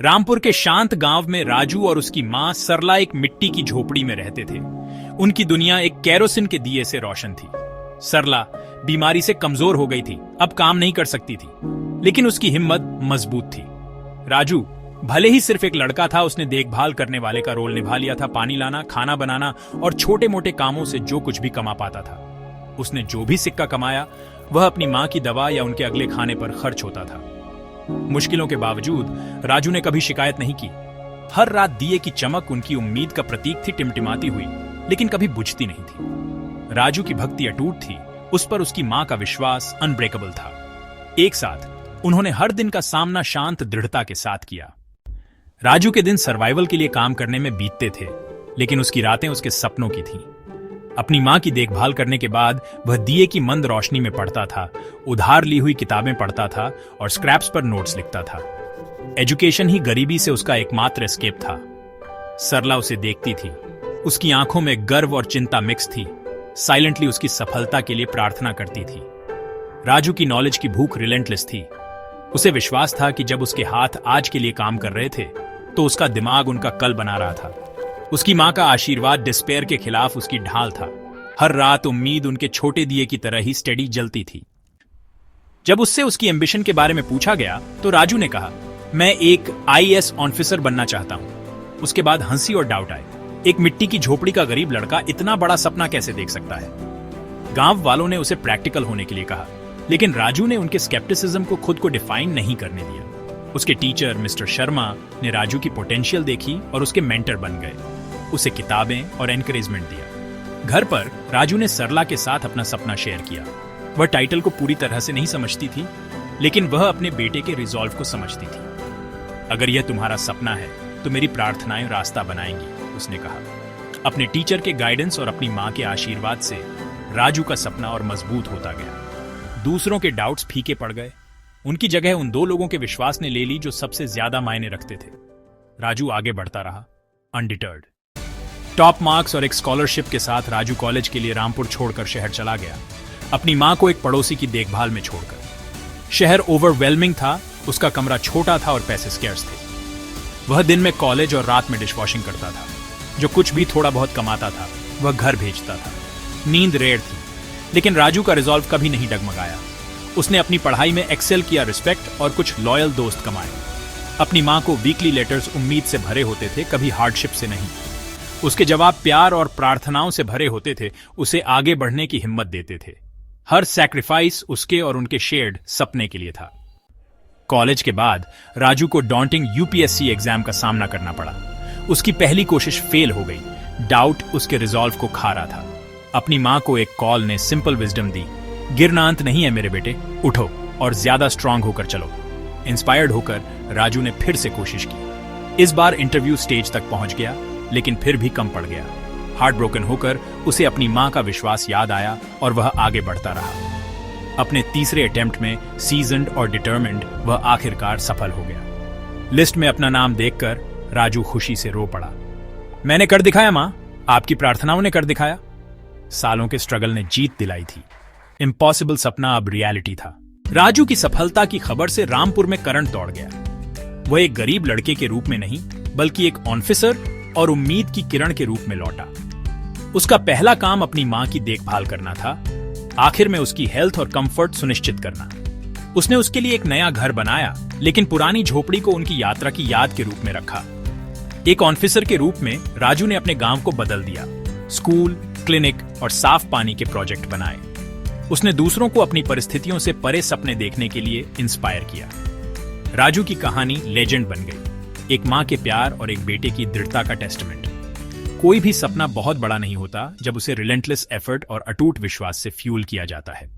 रामपुर के शांत गांव में राजू और उसकी मां सरला एक मिट्टी की झोपड़ी में रहते थे। उनकी दुनिया एक केरोसिन के दिए से रोशन थी। सरला बीमारी से कमजोर हो गई थी, अब काम नहीं कर सकती थी, लेकिन उसकी हिम्मत मजबूत थी। राजू भले ही सिर्फ एक लड़का था, उसने देखभाल करने वाले का रोल निभा लिया था। पानी लाना, खाना बनाना और छोटे मोटे कामों से जो कुछ भी कमा पाता था। उसने जो भी सिक्का कमाया वह अपनी मां की दवा या उनके अगले खाने पर खर्च होता था। मुश्किलों के बावजूद राजू ने कभी शिकायत नहीं की। हर रात दिए की चमक उनकी उम्मीद का प्रतीक थी, टिमटिमाती हुई, लेकिन कभी बुझती नहीं थी। राजू की भक्ति अटूट थी, उस पर उसकी मां का विश्वास अनब्रेकेबल था। एक साथ उन्होंने हर दिन का सामना शांत दृढ़ता के साथ किया। राजू के दिन सर्वाइवल के लिए काम करने में बीतते थे, लेकिन उसकी रातें उसके सपनों की थीं। अपनी मां की देखभाल करने के बाद वह दिए की मंद रोशनी में पढ़ता था, उधार ली हुई किताबें पढ़ता था और स्क्रैप्स पर नोट्स लिखता था। एजुकेशन ही गरीबी से उसका एकमात्र एस्केप था। सरला उसे देखती थी, उसकी आंखों में गर्व और चिंता मिक्स थी। साइलेंटली उसकी सफलता के लिए प्रार्थना करती थी। राजू की नॉलेज की भूख रिलेंटलेस थी। उसे विश्वास था कि जब उसके हाथ आज के लिए काम कर रहे थे तो उसका दिमाग उनका कल बना रहा था। उसकी मां का आशीर्वाद डिस्पेयर के खिलाफ उसकी ढाल था। हर रात उम्मीद उनके छोटे दिए की तरह ही स्टेडी जलती थी। जब उससे उसकी एम्बिशन के बारे में पूछा गया तो राजू ने कहा, मैं एक आईएएस ऑफिसर बनना चाहता हूं। उसके बाद हंसी और डाउट आए। एक मिट्टी की झोपड़ी का गरीब लड़का इतना बड़ा सपना कैसे देख सकता है? गांव वालों ने उसे प्रैक्टिकल होने के लिए कहा, लेकिन राजू ने उनके स्केप्टिसिज्म को खुद को डिफाइन नहीं करने दिया। उसके टीचर मिस्टर शर्मा ने राजू की पोटेंशियल देखी और उसके मेंटर बन गए। उसे किताबें और एनकरेजमेंट दिया। घर पर राजू ने सरला के साथ अपना सपना शेयर किया। वह टाइटल को पूरी तरह से नहीं समझती थी, लेकिन वह अपने बेटे के रिजॉल्व को समझती थी। अगर यह तुम्हारा सपना है तो मेरी प्रार्थनाएं रास्ता बनाएंगी, उसने कहा। अपने टीचर के गाइडेंस और अपनी मां के आशीर्वाद से राजू का सपना और मजबूत होता गया। दूसरों के डाउट्स फीके पड़ गए। उनकी जगह उन दो लोगों के विश्वास ने ले ली जो सबसे ज्यादा मायने रखते थे। राजू आगे बढ़ता रहा, अनडिटर्ड। टॉप मार्क्स और एक स्कॉलरशिप के साथ राजू कॉलेज के लिए रामपुर छोड़कर शहर चला गया, अपनी मां को एक पड़ोसी की देखभाल में छोड़कर। शहर ओवरवेलमिंग था, उसका कमरा छोटा था और पैसे स्कैर्स थे। वह दिन में कॉलेज और रात में डिशवॉशिंग करता था। जो कुछ भी थोड़ा बहुत कमाता था वह घर भेजता था। नींद रेयर थी, लेकिन राजू का रिजॉल्व कभी नहीं डगमगाया। उसने अपनी पढ़ाई में एक्सेल किया, रिस्पेक्ट और कुछ लॉयल दोस्त कमाए। अपनी मां को वीकली लेटर्स उम्मीद से भरे होते थे, कभी हार्डशिप से नहीं। उसके जवाब प्यार और प्रार्थनाओं से भरे होते थे, उसे आगे बढ़ने की हिम्मत देते थे। हर सैक्रिफाइस उसके और उनके शेयर्ड सपने के लिए था। कॉलेज के बाद राजू को डॉन्टिंग यूपीएससी एग्जाम का सामना करना पड़ा। उसकी पहली कोशिश फेल हो गई। डाउट उसके रिजॉल्व को खा रहा था। अपनी मां को एक कॉल ने सिंपल विजडम दी, गिरना अंत नहीं है मेरे बेटे, उठो और ज्यादा स्ट्रांग होकर चलो। इंस्पायर्ड होकर राजू ने फिर से कोशिश की। इस बार इंटरव्यू स्टेज तक पहुंच गया, लेकिन फिर भी कम पड़ गया। हार्ट ब्रोकन होकर उसे अपनी मां का विश्वास याद आया और वह आगे बढ़ता रहा। अपने तीसरे अटेम्प्ट में सीजन्ड और डिटर्मिन्ड वह आखिरकार सफल हो गया। लिस्ट में अपना नाम देखकर राजू खुशी से रो पड़ा। मैंने कर दिखाया मां, आपकी प्रार्थनाओं ने कर दिखाया। सालों के स्ट्रगल ने जीत दिलाई थी। इम्पॉसिबल सपना अब रियलिटी था। राजू की सफलता की खबर से रामपुर में करंट दौड़ गया। वह एक गरीब लड़के के रूप में नहीं, बल्कि एक ऑफिसर और उम्मीद की किरण के रूप में लौटा। उसका पहला काम अपनी मां की देखभाल करना था, आखिर में उसकी हेल्थ और कंफर्ट सुनिश्चित करना। उसने उसके लिए एक नया घर बनाया, लेकिन पुरानी झोपड़ी को उनकी यात्रा की याद के रूप में रखा। एक ऑफिसर के रूप में राजू ने अपने गांव को बदल दिया। स्कूल, क्लिनिक और साफ पानी के प्रोजेक्ट बनाए। उसने दूसरों को अपनी परिस्थितियों से परे सपने देखने के लिए इंस्पायर किया। राजू की कहानी लेजेंड बन गई, एक मां के प्यार और एक बेटे की दृढ़ता का टेस्टमेंट। कोई भी सपना बहुत बड़ा नहीं होता जब उसे रिलेंटलेस एफर्ट और अटूट विश्वास से फ्यूल किया जाता है।